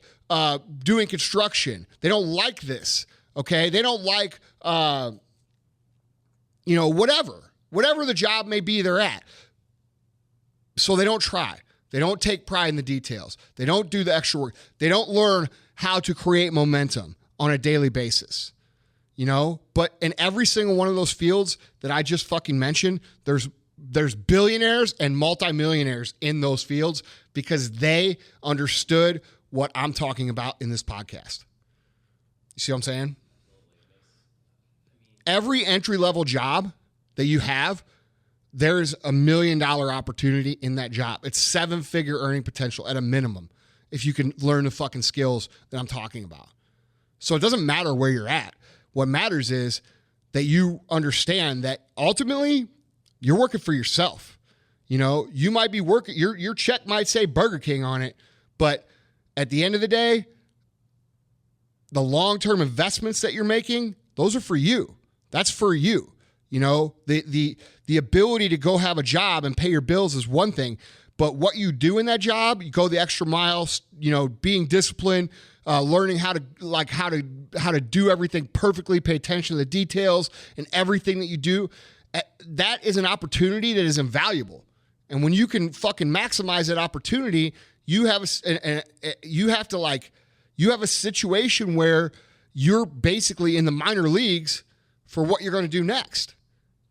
doing construction. They don't like this, okay? They don't like, whatever the job may be they're at. So they don't try. They don't take pride in the details. They don't do the extra work. They don't learn how to create momentum on a daily basis, you know? But in every single one of those fields that I just fucking mentioned, there's billionaires and multimillionaires in those fields because they understood what I'm talking about in this podcast. You see what I'm saying? Every entry-level job that you have, there's $1 million opportunity in that job. It's 7-figure earning potential at a minimum if you can learn the fucking skills that I'm talking about. So it doesn't matter where you're at. What matters is that you understand that ultimately you're working for yourself. You know, you might be working, your check might say Burger King on it, but at the end of the day, the long-term investments that you're making, those are for you. That's for you. You know, the ability to go have a job and pay your bills is one thing, but what you do in that job, you go the extra mile, you know, being disciplined, learning how to do everything perfectly, pay attention to the details and everything that you do. That is an opportunity that is invaluable. And when you can fucking maximize that opportunity, you have a situation where you're basically in the minor leagues for what you're going to do next.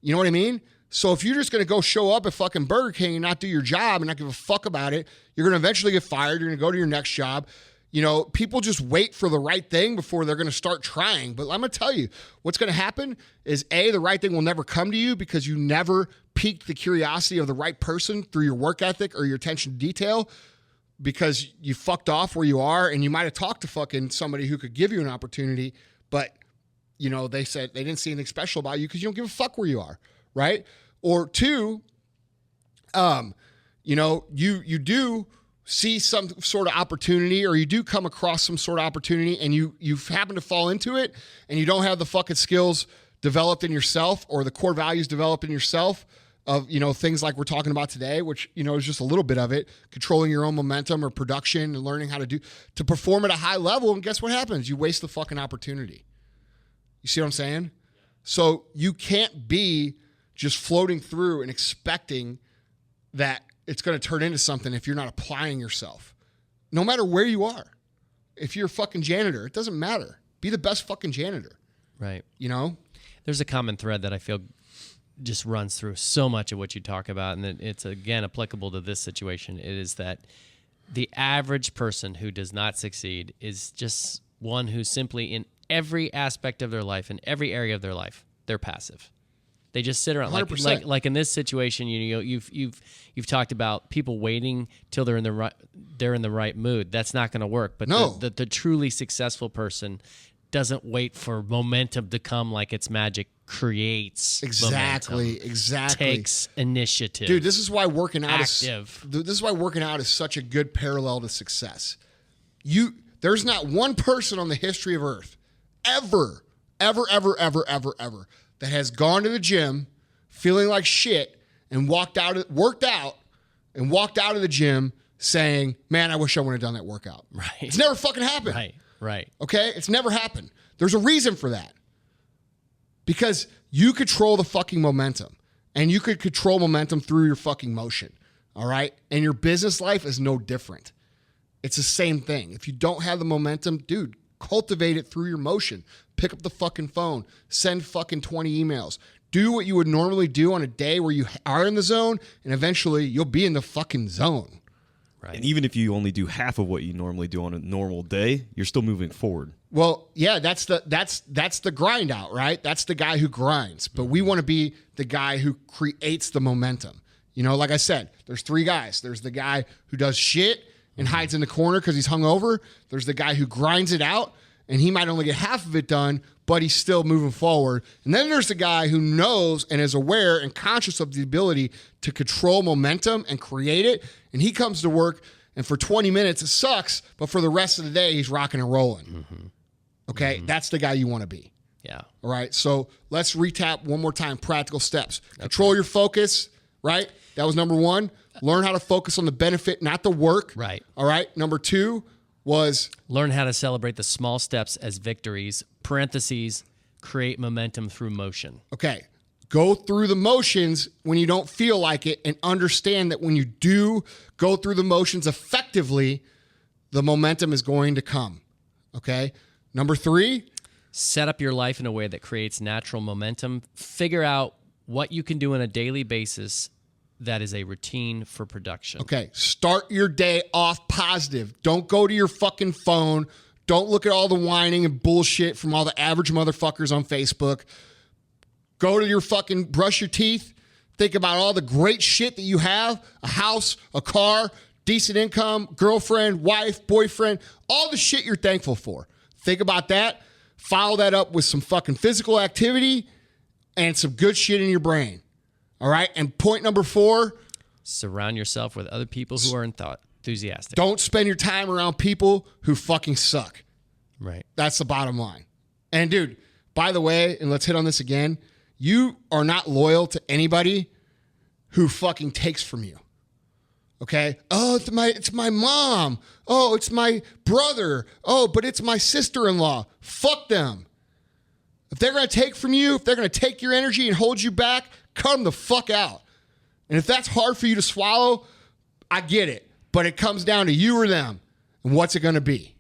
You know what I mean? So if you're just going to go show up at fucking Burger King and not do your job and not give a fuck about it, you're going to eventually get fired. You're going to go to your next job. You know, people just wait for the right thing before they're going to start trying. But I'm going to tell you, what's going to happen is the right thing will never come to you because you never piqued the curiosity of the right person through your work ethic or your attention to detail because you fucked off where you are and you might have talked to fucking somebody who could give you an opportunity, but, you know, they said they didn't see anything special about you because you don't give a fuck where you are, right? Or two, you know, you do see some sort of opportunity or you do come across some sort of opportunity and you happen to fall into it and you don't have the fucking skills developed in yourself or the core values developed in yourself of, you know, things like we're talking about today, which, you know, is just a little bit of it, controlling your own momentum or production and learning how to perform at a high level. And guess what happens? You waste the fucking opportunity. You see what I'm saying? So you can't be just floating through and expecting that it's going to turn into something if you're not applying yourself. No matter where you are. If you're a fucking janitor, it doesn't matter. Be the best fucking janitor. Right. You know? There's a common thread that I feel just runs through so much of what you talk about, and it's, again, applicable to this situation. It is that the average person who does not succeed is just one who simply, in every aspect of their life, in every area of their life, they're passive. They just sit around, like in this situation. You know, you've talked about people waiting till they're in the right mood. That's not going to work. But no. the truly successful person doesn't wait for momentum to come like it's magic. Creates momentum, takes initiative. Dude, this is why working out is such a good parallel to success. There's not one person on the history of Earth ever that has gone to the gym feeling like shit and worked out of the gym saying, "Man, I wish I would have done that workout." Right. It's never fucking happened. Right. Okay? It's never happened. There's a reason for that. Because you control the fucking momentum. And you could control momentum through your fucking motion. All right? And your business life is no different. It's the same thing. If you don't have the momentum, dude, cultivate it through your motion. Pick up the fucking phone. Send fucking 20 emails. Do what you would normally do on a day where you are in the zone, and eventually you'll be in the fucking zone. Right. And even if you only do half of what you normally do on a normal day, you're still moving forward. Well, yeah, that's the grind out, right? That's the guy who grinds. But we want to be the guy who creates the momentum. You know, like I said, there's three guys. There's the guy who does shit and hides in the corner because he's hungover. There's the guy who grinds it out, and he might only get half of it done, but he's still moving forward. And then there's the guy who knows and is aware and conscious of the ability to control momentum and create it. And he comes to work, and for 20 minutes, it sucks, but for the rest of the day, he's rocking and rolling. Mm-hmm. Okay? Mm-hmm. That's the guy you want to be. Yeah. All right? So let's recap one more time. Practical steps. Okay. Control your focus, right? That was number one. Learn how to focus on the benefit, not the work. Right. All right? Number two was learn how to celebrate the small steps as victories, parentheses, create momentum through motion. Okay. Go through the motions when you don't feel like it, and understand that when you do go through the motions effectively, the momentum is going to come. Okay? Number three, set up your life in a way that creates natural momentum. Figure out what you can do on a daily basis that is a routine for production. Okay, start your day off positive. Don't go to your fucking phone. Don't look at all the whining and bullshit from all the average motherfuckers on Facebook. Go to your fucking, brush your teeth. Think about all the great shit that you have. A house, a car, decent income, girlfriend, wife, boyfriend, all the shit you're thankful for. Think about that. Follow that up with some fucking physical activity and some good shit in your brain. All right? And point number 4. Surround yourself with other people who are enthusiastic. Don't spend your time around people who fucking suck. Right. That's the bottom line. And dude, by the way, and let's hit on this again, you are not loyal to anybody who fucking takes from you. Okay? Oh, it's my mom. Oh, it's my brother. Oh, but it's my sister-in-law. Fuck them. If they're going to take from you, if they're going to take your energy and hold you back, cut them the fuck out. And if that's hard for you to swallow, I get it. But it comes down to you or them. And what's it going to be?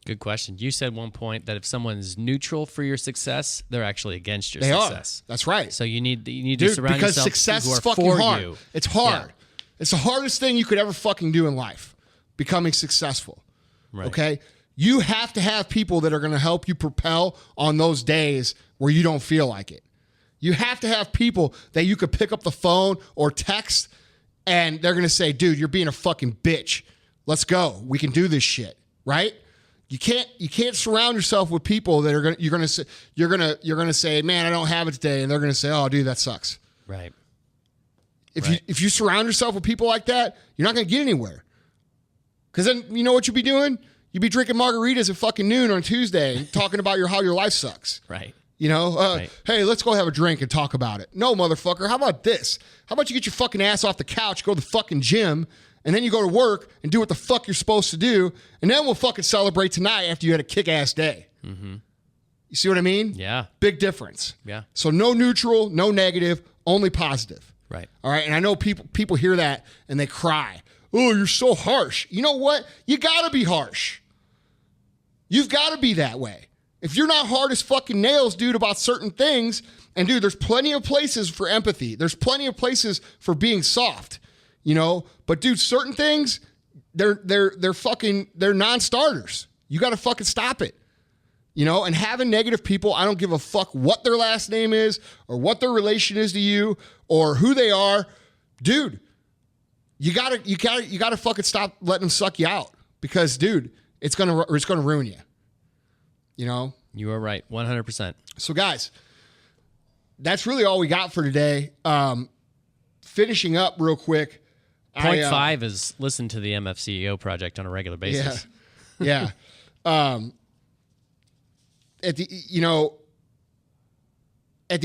Good question. You said one point that if someone's neutral for your success, they're actually against your success. That's right. So you need to surround because yourself success who are is fucking for hard. you. It's hard. Yeah. It's the hardest thing you could ever fucking do in life, becoming successful. Right. Okay? You have to have people that are going to help you propel on those days where you don't feel like it. You have to have people that you could pick up the phone or text and they're going to say, dude, you're being a fucking bitch. Let's go. We can do this shit. Right? You can't surround yourself with people that are you're gonna say, man, I don't have it today, and they're gonna say, oh, dude, that sucks. Right. If you surround yourself with people like that, you're not gonna get anywhere. Because then you know what you'd be doing? You'd be drinking margaritas at fucking noon on Tuesday and talking about how your life sucks. Right. You know, right. Hey, let's go have a drink and talk about it. No, motherfucker. How about this? How about you get your fucking ass off the couch, go to the fucking gym, and then you go to work and do what the fuck you're supposed to do, and then we'll fucking celebrate tonight after you had a kick-ass day. Mm-hmm. You see what I mean? Yeah. Big difference. Yeah. So no neutral, no negative, only positive. Right. All right. And I know people hear that and they cry. Oh, you're so harsh. You know what? You got to be harsh. You've got to be that way. If you're not hard as fucking nails, dude, about certain things, and dude, there's plenty of places for empathy. There's plenty of places for being soft, you know? But dude, certain things, they're non-starters. You got to fucking stop it. You know, and having negative people, I don't give a fuck what their last name is or what their relation is to you or who they are. Dude, you gotta fucking stop letting them suck you out because, dude, it's gonna ruin you. You know? You are right. 100%. So guys, that's really all we got for today. Finishing up real quick. Point 5 is listen to the MFCEO Project on a regular basis. Yeah. At the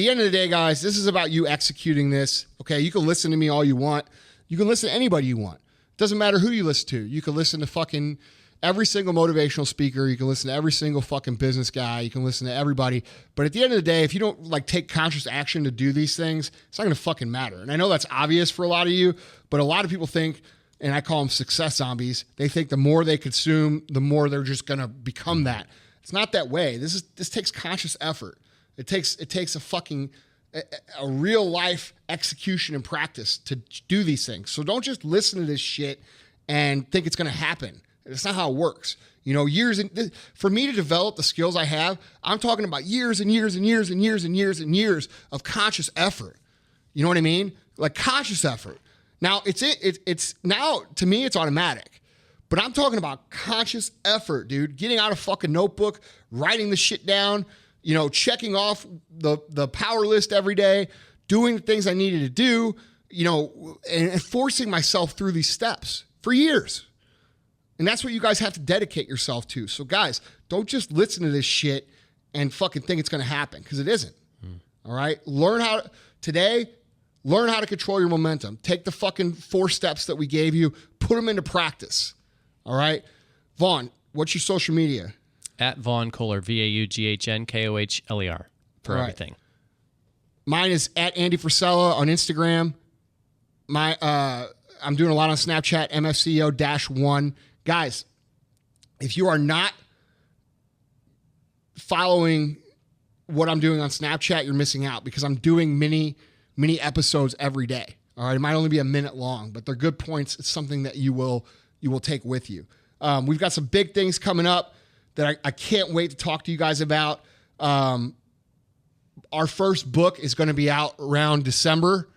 end of the day, guys, this is about you executing this. Okay, you can listen to me all you want. You can listen to anybody you want. Doesn't matter who you listen to. You can listen to fucking every single motivational speaker. You can listen to every single fucking business guy. You can listen to everybody. But at the end of the day, if you don't like take conscious action to do these things, it's not going to fucking matter. And I know that's obvious for a lot of you, but a lot of people think, and I call them success zombies, they think the more they consume, the more they're just going to become that. It's not that way. This takes conscious effort. It takes a fucking a real life execution and practice to do these things. So don't just listen to this shit and think it's going to happen. It's not how it works. You know, for me to develop the skills I have, I'm talking about years and years and years and years and years and years of conscious effort. You know what I mean? Like conscious effort. Now it's now to me it's automatic. But I'm talking about conscious effort, dude. Getting out a fucking notebook, writing the shit down, you know, checking off the power list every day, doing the things I needed to do, you know, and forcing myself through these steps for years. And that's what you guys have to dedicate yourself to. So guys, don't just listen to this shit and fucking think it's going to happen because it isn't. All right? Learn how to control your momentum. Take the fucking 4 steps that we gave you, put them into practice. All right. Vaughn, what's your social media? At Vaughn Kohler, VAUGHNKOHLER for everything. Mine is at Andy Frisella on Instagram. I'm doing a lot on Snapchat, MFCEO-1. Guys, if you are not following what I'm doing on Snapchat, you're missing out because I'm doing mini episodes every day. All right. It might only be a minute long, but they're good points. It's something that you will take with you. We've got some big things coming up that I can't wait to talk to you guys about. Our first book is going to be out around December.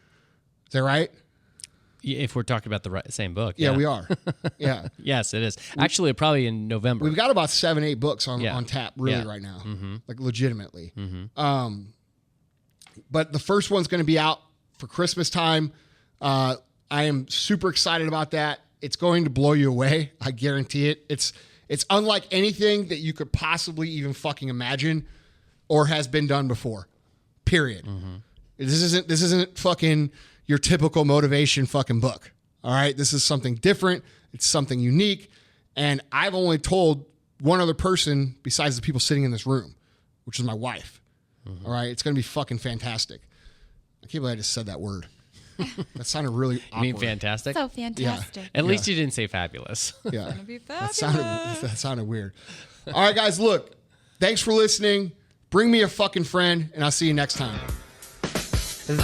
Is that right? If we're talking about the same book. Yeah, we are. Yeah. Yes, it is. Actually, probably in November. We've got about 7-8 books on tap right now, like legitimately. But the first one's going to be out for Christmas time. I am super excited about that. It's going to blow you away. I guarantee it. It's unlike anything that you could possibly even fucking imagine or has been done before. Period. This isn't fucking your typical motivation fucking book. All right. This is something different. It's something unique. And I've only told one other person besides the people sitting in this room, which is my wife. All right. It's going to be fucking fantastic. I can't believe I just said that word. That sounded really awkward. You mean fantastic? So fantastic. Yeah. At least you didn't say fabulous. Yeah. Gonna be fabulous. That sounded weird. All right, guys, look. Thanks for listening. Bring me a fucking friend, and I'll see you next time.